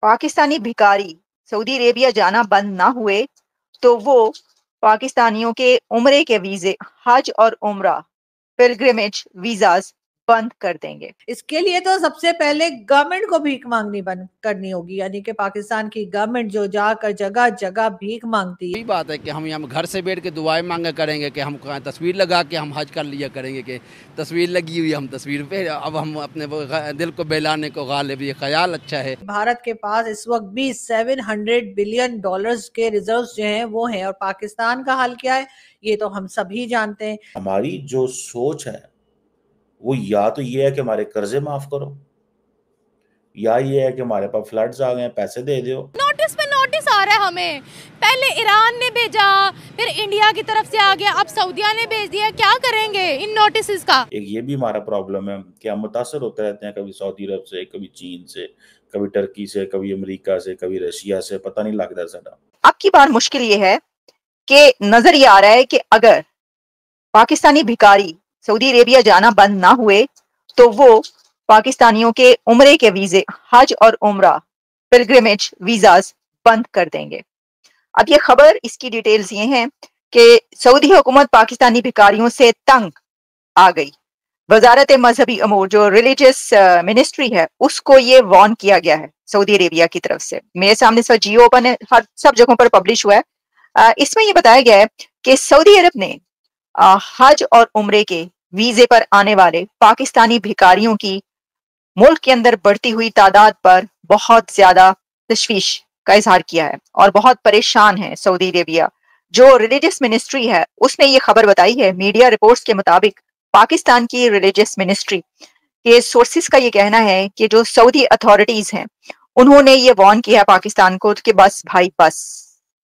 पाकिस्तानी भिखारी Saudi Arabia जाना बंद ना हुए तो वो पाकिस्तानियों के उम्रे के वीजे, हज और उम्रा पिलग्रिमेज वीजास बंद कर देंगे। इसके लिए तो सबसे पहले गवर्नमेंट को भीख मांगनी बंद करनी होगी, यानी कि पाकिस्तान की गवर्नमेंट जो जाकर जगह जगह भीख मांगती है। यही बात है कि हम यहाँ घर से बैठ के दुआएं मांगा करेंगे कि हम तस्वीर लगा के हम हज कर लिया करेंगे कि तस्वीर लगी हुई हम तस्वीर पे अब हम अपने दिल को बहलाने को गालिब ये ख्याल अच्छा है। भारत के पास इस वक्त भी $700 बिलियन के रिजर्व्स जो हैं वो हैं, और पाकिस्तान का हाल क्या है ये तो हम सभी जानते हैं। हमारी जो सोच है वो या तो ये है कि हमारे कर्जे माफ करो, या ये है कि हमारे पास फ्लड्स आ गए हैं पैसे दे दो। नोटिस पे नोटिस आ रहा है हमें, पहले ईरान ने भेजा, फिर इंडिया की तरफ से आ गया, अब सऊदिया ने भेज दिया। क्या करेंगे इन नोटिस का? एक ये भी हमारा प्रॉब्लम है कि हम मुतासर होते रहते हैं, कभी सऊदी अरब से, कभी चीन से, कभी टर्की से, कभी अमेरिका से, कभी रशिया से, पता नहीं लगता साडा। अब की बार मुश्किल ये है कि नजर ये आ रहा है कि अगर पाकिस्तानी भिखारी सऊदी अरेबिया जाना बंद ना हुए तो वो पाकिस्तानियों के उम्रे के वीजे, हज और उम्रा पिलग्रिमेज वीजास बंद कर देंगे। अब ये खबर, इसकी डिटेल्स ये हैं कि सऊदी हुकूमत पाकिस्तानी भिखारियों से तंग आ गई। वजारत मजहबी अमूर जो रिलीजियस मिनिस्ट्री है उसको ये वार्न किया गया है सऊदी अरेबिया की तरफ से। मेरे सामने इस वक्त जियो ओपन है, हर सब जगहों पर पब्लिश हुआ है। इसमें ये बताया गया है कि सऊदी अरब ने हज और उम्रे के वीजे पर आने वाले पाकिस्तानी भिखारियों की मुल्क के अंदर बढ़ती हुई तादाद पर बहुत ज्यादा तशवीश का इजहार किया है और बहुत परेशान है सऊदी अरेबिया। जो रिलीजियस मिनिस्ट्री है उसने ये खबर बताई है। मीडिया रिपोर्ट्स के मुताबिक पाकिस्तान की रिलीजियस मिनिस्ट्री के सोर्सेस का ये कहना है कि जो सऊदी अथॉरिटीज हैं उन्होंने ये वार्न किया पाकिस्तान को कि बस भाई बस,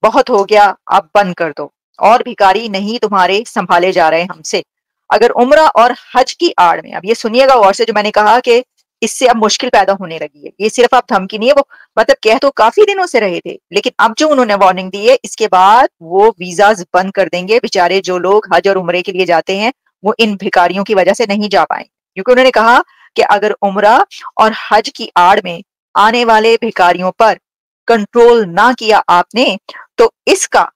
बहुत हो गया, अब बंद कर दो, और भिखारी नहीं तुम्हारे संभाले जा रहे हमसे। अगर उम्रा और हज की आड़ में, अब ये सुनिएगा गौर से, जो मैंने कहा कि इससे अब मुश्किल पैदा होने लगी है, ये सिर्फ अब धमकी नहीं है, वो मतलब कह तो काफी दिनों से रहे थे, लेकिन अब जो उन्होंने वार्निंग दी है इसके बाद वो वीजाज बंद कर देंगे। बेचारे जो लोग हज और उम्रे के लिए जाते हैं वो इन भिखारियों की वजह से नहीं जा पाएंगे, क्योंकि उन्होंने कहा कि अगर उम्रा और हज की आड़ में आने वाले भिखारियों पर कंट्रोल ना किया आपने तो इसका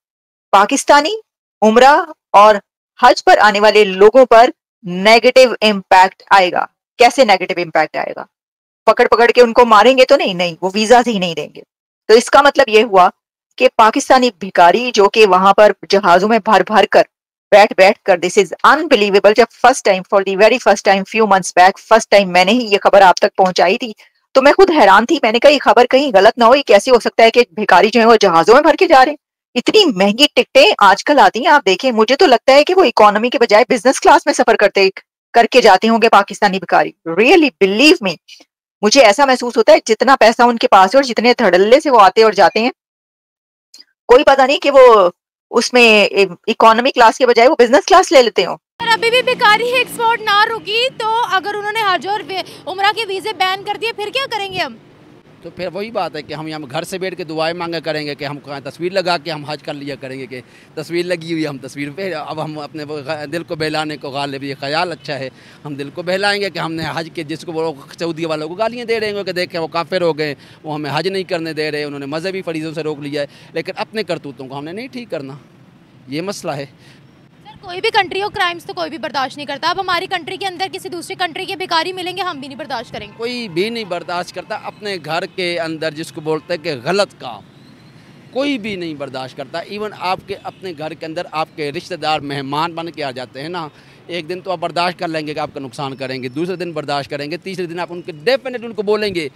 पाकिस्तानी उम्रा और हज पर आने वाले लोगों पर नेगेटिव इम्पैक्ट आएगा। कैसे नेगेटिव इम्पैक्ट आएगा? पकड़ पकड़ के उनको मारेंगे तो नहीं, नहीं, वो वीजा ही नहीं देंगे। तो इसका मतलब ये हुआ कि पाकिस्तानी भिखारी जो कि वहां पर जहाजों में भर भर कर बैठ बैठ कर, दिस इज अनबिलीवेबल। जब first time, for the very first time, few months back, first time मैंने ही ये खबर आप तक पहुंचाई थी तो मैं खुद हैरान थी। मैंने कहा ये खबर कहीं गलत ना हो, ये कैसे हो सकता है कि भिखारी जो है वो जहाजों में भर के जा रहे हैं? इतनी महंगी टिकटें आजकल आती हैं, आप देखें, मुझे तो लगता है कि वो इकोनॉमी के बजाय बिजनेस क्लास में सफर करके जाते होंगे पाकिस्तानी भिखारी। रियली बिलीव मी, मुझे ऐसा महसूस होता है जितना पैसा उनके पास है और जितने धड़ल्ले से वो आते और जाते हैं, कोई पता नहीं कि वो उसमें इकोनॉमी क्लास के बजाय वो बिजनेस क्लास ले लेते हो। अभी भी भिखारी एक्सपोर्ट ना रुकी तो अगर उन्होंने हज और उम्रा के वीजे बैन कर दिए फिर क्या करेंगे हम? तो फिर वही बात है कि हम यहाँ घर से बैठ के दुआएं मांगा करेंगे कि हम तस्वीर लगा के हम हज कर लिया करेंगे कि तस्वीर लगी हुई हम तस्वीर पे अब हम अपने दिल को बहलाने को गालिब ये ख्याल अच्छा है, हम दिल को बहलाएंगे कि हमने हज के, जिसको वो सऊदी वालों को गालियाँ दे रहे हैं कि देखें वो काफिर हो गए, वो हमें हज नहीं करने दे रहे, उन्होंने मजहबी फरीजों से रोक लिया है, लेकिन अपने करतूतों को हमने नहीं ठीक करना, ये मसला है। कोई भी कंट्री हो, क्राइम्स तो कोई भी बर्दाश्त नहीं करता। अब हमारी कंट्री के अंदर किसी दूसरी कंट्री के भिखारी मिलेंगे, हम भी नहीं बर्दाश्त करेंगे। कोई भी नहीं बर्दाश्त करता अपने घर के अंदर, जिसको बोलते हैं कि गलत काम, कोई भी नहीं बर्दाश्त करता। इवन आपके अपने घर के अंदर आपके रिश्तेदार मेहमान बन के आ जाते हैं ना, एक दिन तो आप बर्दाश्त कर लेंगे कि आपका नुकसान करेंगे, दूसरे दिन बर्दाश्त करेंगे, तीसरे दिन आप उनके डेफिनेटली उनको बोलेंगे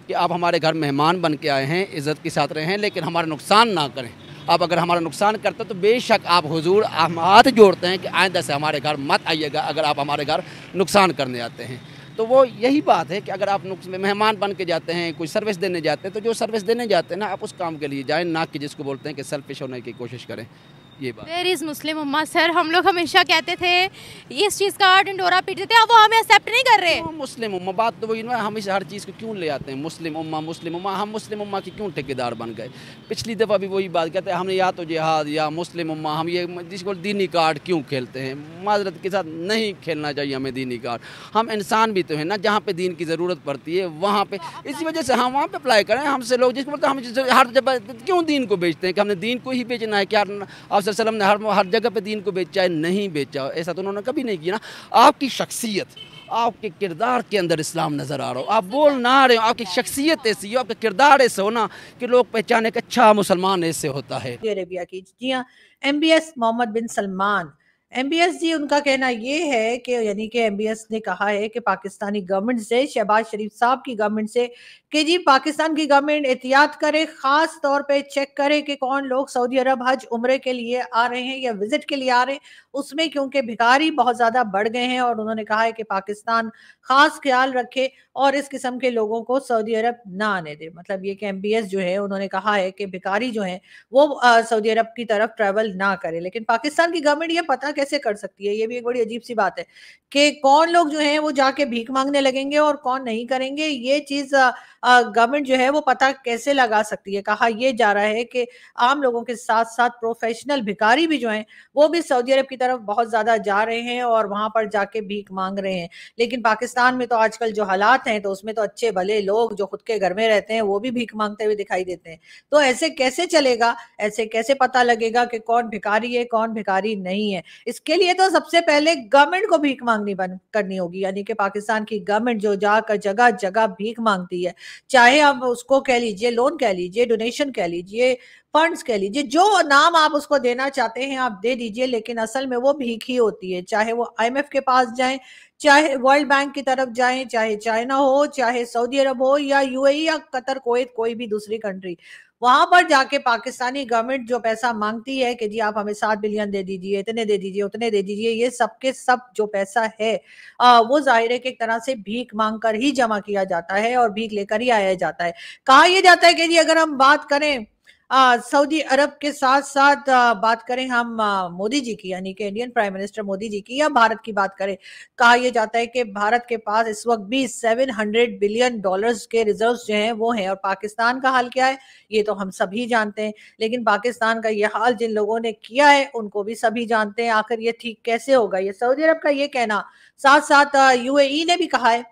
कि आप हमारे घर मेहमान बन के आए हैं, इज़्ज़त के साथ रहें, लेकिन हमारा नुकसान ना करें। आप अगर हमारा नुकसान करते तो बेशक आप हुजूर हम हाथ जोड़ते हैं कि आइंदा से हमारे घर मत आइएगा अगर आप हमारे घर नुकसान करने आते हैं। तो वो यही बात है कि अगर आप मेहमान बन के जाते हैं, कोई सर्विस देने जाते हैं, तो जो सर्विस देने जाते हैं ना, आप उस काम के लिए जाएं, ना कि जिसको बोलते हैं कि सेल्फिश होने की कोशिश करें। ये बात। वेयर इज़ मुस्लिम उम्मा सर, हम लोग हमेशा कहते थे इस चीज़ का ढिंडोरा पीटते थे, अब वो हमें एक्सेप्ट नहीं कर रहे। मुस्लिम उम्मा, बात तो वही ना, हमेशा हर चीज़ को क्यों ले आते हैं मुस्लिम उम्मा, हम मुस्लिम उम्मा की क्यों ठेकेदार बन गए। पिछली दफ़ा भी वही बात कहते हैं, हमने या तो जिहाद या मुस्लिम उम्मा, हम ये जिसको दीनी कार्ड क्यों खेलते हैं। माजरत के साथ नहीं खेलना चाहिए हमें दीनी कार्ड। हम इंसान भी तो हैं ना, जहाँ पे दीन की ज़रूरत पड़ती है वहाँ पे, इसी वजह से हम वहाँ पे अप्लाई करें। हमसे लोग जिसको बोलते हैं हम हर जगह क्यों दीन को बेचते हैं, कि हमने दीन को ही बेचना है। क्या आप सल्लल्लाहु अलैहि वसल्लम ने हर जगह पे दीन को बेचा है? नहीं बेचा, ऐसा तो उन्होंने कभी नहीं किया ना। आपकी शख्सियत, आपके किरदार के अंदर इस्लाम नज़र आ रहा हो, आप बोल ना रहे हो, आपकी शख्सियत ऐसी हो, आपका किरदार ऐसे हो ना कि लोग पहचाने कि अच्छा मुसलमान ऐसे होता है। सऊदी अरेबिया की, जी हाँ, MBS मोहम्मद बिन सलमान, MBS जी, उनका कहना ये है कि यानी कि MBS ने कहा है कि पाकिस्तानी गवर्नमेंट से, शहबाज शरीफ साहब की गवर्नमेंट से, कि जी पाकिस्तान की गवर्नमेंट एहतियात करे, ख़ास तौर पे चेक करे कि कौन लोग सऊदी अरब हज उम्रे के लिए आ रहे हैं या विजिट के लिए आ रहे हैं उसमें, क्योंकि भिखारी बहुत ज़्यादा बढ़ गए हैं। और उन्होंने कहा है कि पाकिस्तान ख़ास ख्याल रखे और इस किस्म के लोगों को सऊदी अरब ना आने दे। मतलब ये कि MBS जो है उन्होंने कहा है कि भिखारी जो हैं वो सऊदी अरब की तरफ ट्रैवल ना करे। लेकिन पाकिस्तान की गवर्नमेंट ये पता कैसे कर सकती है, ये भी एक बड़ी अजीब सी बात है कि कौन लोग जो हैं वो जाके भीख मांगने लगेंगे और कौन नहीं करेंगे। ये चीज़ गवर्नमेंट जो है वो पता कैसे लगा सकती है। कहा यह जा रहा है कि आम लोगों के साथ साथ प्रोफेशनल भिखारी भी जो हैं वो भी सऊदी अरब की तरफ बहुत ज़्यादा जा रहे हैं और वहाँ पर जाके भीख मांग रहे हैं। लेकिन पाकिस्तान में तो आजकल जो हालात हैं तो उसमें तो अच्छे भले लोग जो खुद के घर में रहते हैं वो भी भीख मांगते हुए दिखाई देते हैं। तो ऐसे कैसे चलेगा, ऐसे कैसे पता लगेगा कि कौन भिखारी है कौन भिखारी नहीं है। इसके लिए तो सबसे पहले गवर्नमेंट को भीख मांगनी बंद करनी होगी, यानी कि पाकिस्तान की गवर्नमेंट जो जाकर जगह जगह भीख मांगती है, चाहे आप उसको कह लीजिए लोन कह लीजिए, डोनेशन कह लीजिए, फंड्स कह लीजिए, जो नाम आप उसको देना चाहते हैं आप दे दीजिए, लेकिन असल में वो भीख ही होती है। चाहे वो IMF के पास जाएं, चाहे वर्ल्ड बैंक की तरफ जाएं, चाहे चाइना हो, चाहे सऊदी अरब हो या UAE या कतर, कुवैत, कोई भी दूसरी कंट्री, वहां पर जाके पाकिस्तानी गवर्नमेंट जो पैसा मांगती है कि जी आप हमें 7 बिलियन दे दीजिए, इतने दे दीजिए, उतने दे दीजिए, ये सब के सब जो पैसा है वो जाहिर है कि एक तरह से भीख मांग कर ही जमा किया जाता है और भीख लेकर ही आया जाता है। कहा यह जाता है कि जी अगर हम बात करें सऊदी अरब के साथ साथ बात करें हम मोदी जी की, यानी कि Indian prime minister Modi ji की, या भारत की बात करें, कहा यह जाता है कि भारत के पास इस वक्त भी $700 बिलियन के रिजर्व्स जो हैं वो हैं। और पाकिस्तान का हाल क्या है ये तो हम सभी जानते हैं, लेकिन पाकिस्तान का ये हाल जिन लोगों ने किया है उनको भी सभी जानते हैं। आखिर ये ठीक कैसे होगा, ये सऊदी अरब का ये कहना, साथ साथ UAE ने भी कहा है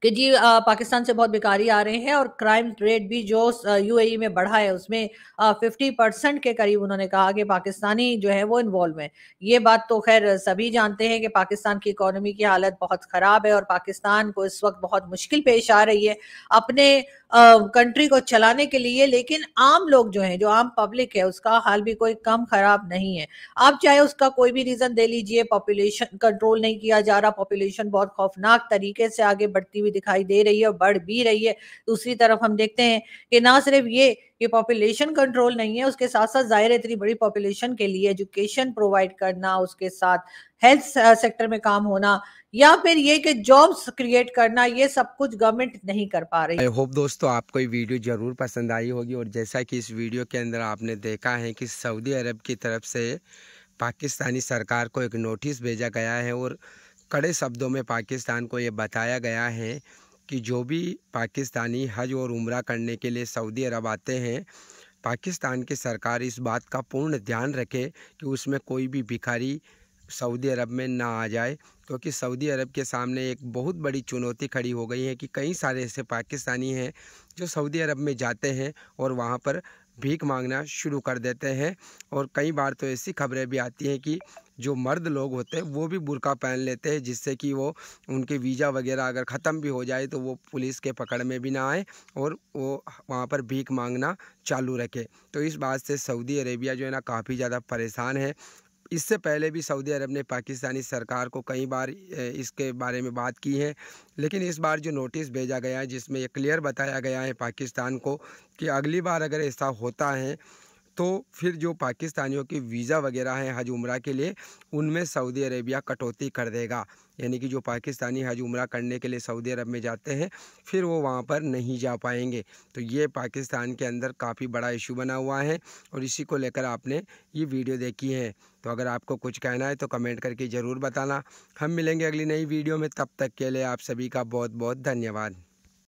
कि जी पाकिस्तान से बहुत भिखारी आ रहे हैं और क्राइम रेट भी जो UAE में बढ़ा है उसमें 50% के करीब उन्होंने कहा कि पाकिस्तानी जो है वो इन्वॉल्व है। ये बात तो खैर सभी जानते हैं कि पाकिस्तान की इकोनॉमी की हालत बहुत ख़राब है और पाकिस्तान को इस वक्त बहुत मुश्किल पेश आ रही है अपने कंट्री को चलाने के लिए। लेकिन आम लोग जो हैं, जो आम पब्लिक है, उसका हाल भी कोई कम ख़राब नहीं है। आप चाहे उसका कोई भी रीज़न दे लीजिए, पॉपुलेशन कंट्रोल नहीं किया जा रहा, पॉपुलेशन बहुत खौफनाक तरीके से आगे बढ़ती हुई दिखाई दे रही है और बढ़ भी रही है। दूसरी तरफ हम देखते हैं कि ना सिर्फ ये पॉपुलेशन कंट्रोल नहीं है, उसके साथ साथ जाहिर है इतनी बड़ी पॉपुलेशन के लिए एजुकेशन प्रोवाइड करना, उसके साथ हेल्थ सेक्टर में काम होना, या फिर ये कि जॉब्स क्रिएट करना, ये सब कुछ गवर्नमेंट नहीं कर पा रही। आई होप दोस्तों आपको ये वीडियो ज़रूर पसंद आई होगी। और जैसा कि इस वीडियो के अंदर आपने देखा है कि सऊदी अरब की तरफ से पाकिस्तानी सरकार को एक नोटिस भेजा गया है और कड़े शब्दों में पाकिस्तान को ये बताया गया है कि जो भी पाकिस्तानी हज और उम्रा करने के लिए सऊदी अरब आते हैं, पाकिस्तान की सरकार इस बात का पूर्ण ध्यान रखे कि उसमें कोई भी भिखारी सऊदी अरब में ना आ जाए, क्योंकि सऊदी अरब के सामने एक बहुत बड़ी चुनौती खड़ी हो गई है कि कई सारे ऐसे पाकिस्तानी हैं जो सऊदी अरब में जाते हैं और वहाँ पर भीख मांगना शुरू कर देते हैं। और कई बार तो ऐसी खबरें भी आती हैं कि जो मर्द लोग होते हैं वो भी बुर्का पहन लेते हैं, जिससे कि वो उनके वीज़ा वगैरह अगर ख़त्म भी हो जाए तो वो पुलिस के पकड़ में भी ना आए और वो वहाँ पर भीख मांगना चालू रखे। तो इस बात से सऊदी अरेबिया जो है ना काफ़ी ज़्यादा परेशान है। इससे पहले भी सऊदी अरब ने पाकिस्तानी सरकार को कई बार इसके बारे में बात की है, लेकिन इस बार जो नोटिस भेजा गया है जिसमें ये क्लियर बताया गया है पाकिस्तान को कि अगली बार अगर ऐसा होता है तो फिर जो पाकिस्तानियों की वीज़ा वगैरह हैं हज उम्रा के लिए, उनमें सऊदी अरेबिया कटौती कर देगा। यानी कि जो पाकिस्तानी हज उम्रा करने के लिए सऊदी अरब में जाते हैं फिर वो वहाँ पर नहीं जा पाएंगे। तो ये पाकिस्तान के अंदर काफ़ी बड़ा इशू बना हुआ है और इसी को लेकर आपने ये वीडियो देखी है। तो अगर आपको कुछ कहना है तो कमेंट करके ज़रूर बताना। हम मिलेंगे अगली नई वीडियो में, तब तक के लिए आप सभी का बहुत बहुत धन्यवाद।